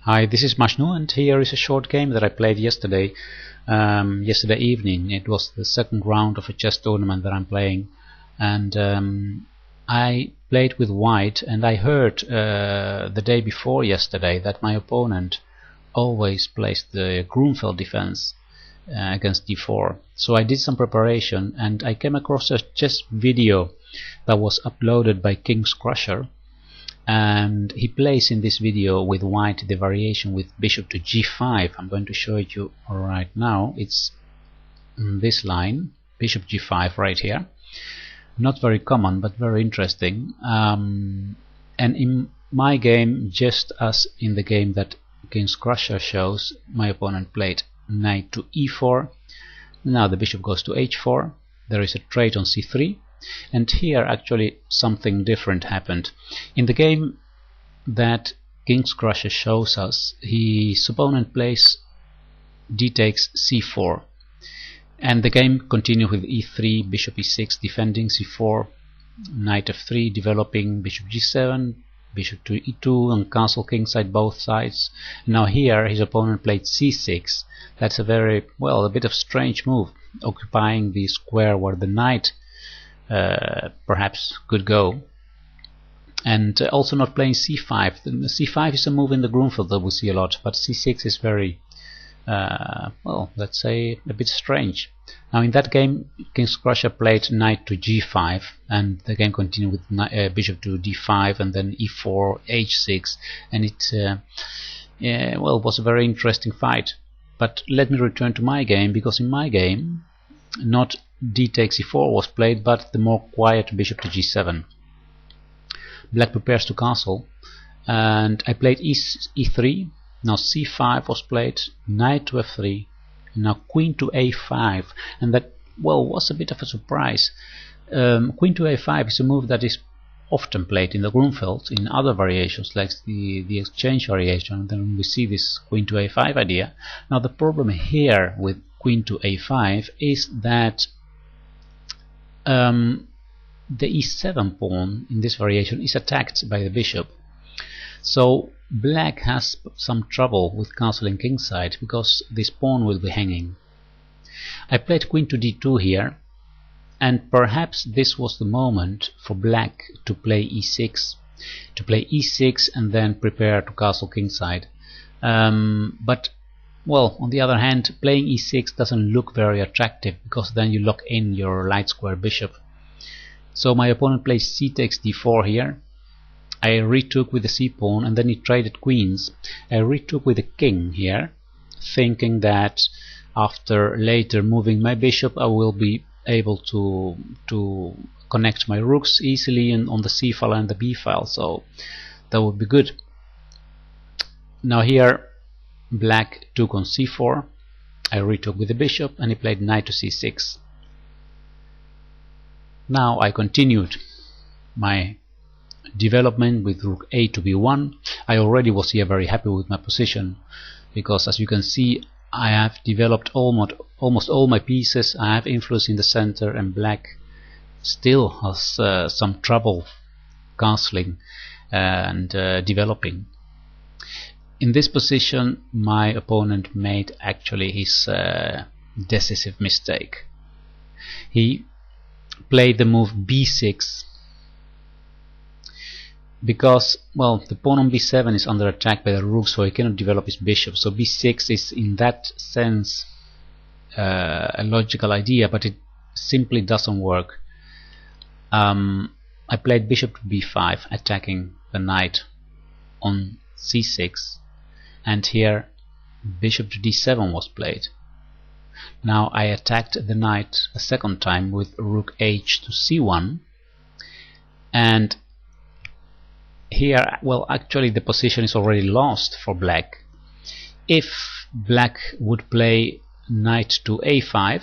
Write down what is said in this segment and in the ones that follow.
Hi, this is Majnu, and here is a short game that I played yesterday evening. It was the second round of a chess tournament that I'm playing, and I played with white, and I heard the day before yesterday that my opponent always plays the Grunfeld defense against d4. So I did some preparation, and I came across a chess video that was uploaded by King's Crusher, and he plays in this video with white the variation with bishop to g5. I'm going to show it you right now. It's this line, bishop g5 right here. Not very common, but very interesting. And in my game, just as in the game that King's Crusher shows, my opponent played knight to e4. Now the bishop goes to h4. There is a trade on c3. And here actually something different happened. In the game that King's Crusher shows us, his opponent plays d takes c4, and the game continues with e3, bishop e6, defending c4, knight f3, developing bishop g7, bishop to e2, and castle kingside both sides. Now here his opponent played c6. That's a very, well, a bit of strange move, occupying the square where the knight perhaps could go, and also not playing c5. c5 is a move in the Grunfeld that we see a lot, but c6 is very well, let's say a bit strange. Now in that game King's Crusher played knight to g5, and the game continued with bishop to d5 and then e4, h6, and it well, was a very interesting fight. But let me return to my game, because in my game not d takes e4 was played, but the more quiet bishop to g7. Black prepares to castle, and I played e3. Now c5 was played, knight to f3, now queen to a5, and that, well, was a bit of a surprise. Queen to a5 is a move that is often played in the Grunfeld in other variations, like the exchange variation, and then we see this queen to a5 idea. Now the problem here with queen to a5 is that the e7 pawn in this variation is attacked by the bishop. So black has some trouble with castling kingside because this pawn will be hanging. I played queen to d2 here, and perhaps this was the moment for black to play e6, and then prepare to castle kingside. But well, on the other hand, playing e6 doesn't look very attractive, because then you lock in your light square bishop. So my opponent plays c takes d4 here. I retook with the c pawn, and then he traded queens. I retook with the king here, thinking that after later moving my bishop I will be able to connect my rooks easily on the c file and the b file, so that would be good. Now here black took on c4, I retook with the bishop, and he played knight to c6. Now I continued my development with rook a to b1. I already was here very happy with my position, because as you can see I have developed almost all my pieces. I have influence in the center, and black still has some trouble castling and developing. In this position my opponent made actually his decisive mistake. He played the move b6, because, well, the pawn on b7 is under attack by the rook, so he cannot develop his bishop. So b6 is in that sense a logical idea, but it simply doesn't work. I played bishop to b5, attacking the knight on c6, and here bishop to d7 was played. Now I attacked the knight a second time with rook h to c1, and here, well, actually the position is already lost for black. If black would play knight to a5,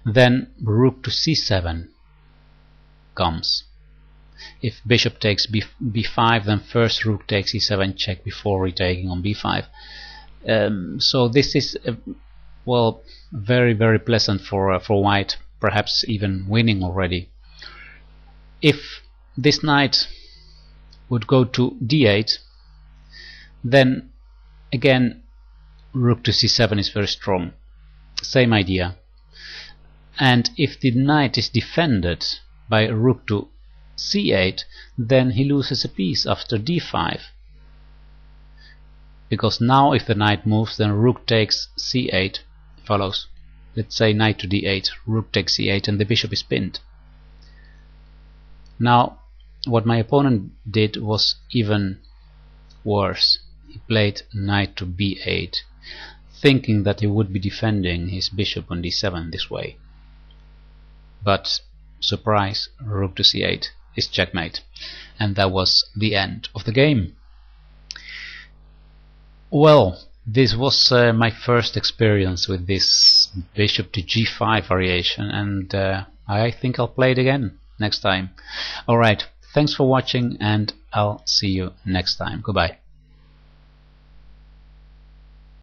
then rook to c7 comes. If bishop takes b5, then first rook takes e7 check before retaking on b5. So this is well, very, very pleasant for white, perhaps even winning already. If this knight would go to d8, Then again, rook to c7 is very strong. Same idea. And if the knight is defended by rook to c8, then he loses a piece after d5. Because now if the knight moves, then rook takes c8 follows. Let's say knight to d8, rook takes c8, and the bishop is pinned. Now what my opponent did was even worse. He played knight to b8, thinking that he would be defending his bishop on d7 this way. But surprise, rook to c8 is checkmate, and that was the end of the game. Well, this was my first experience with this bishop to g5 variation, and I think I'll play it again next time. Alright, thanks for watching, and I'll see you next time. Goodbye.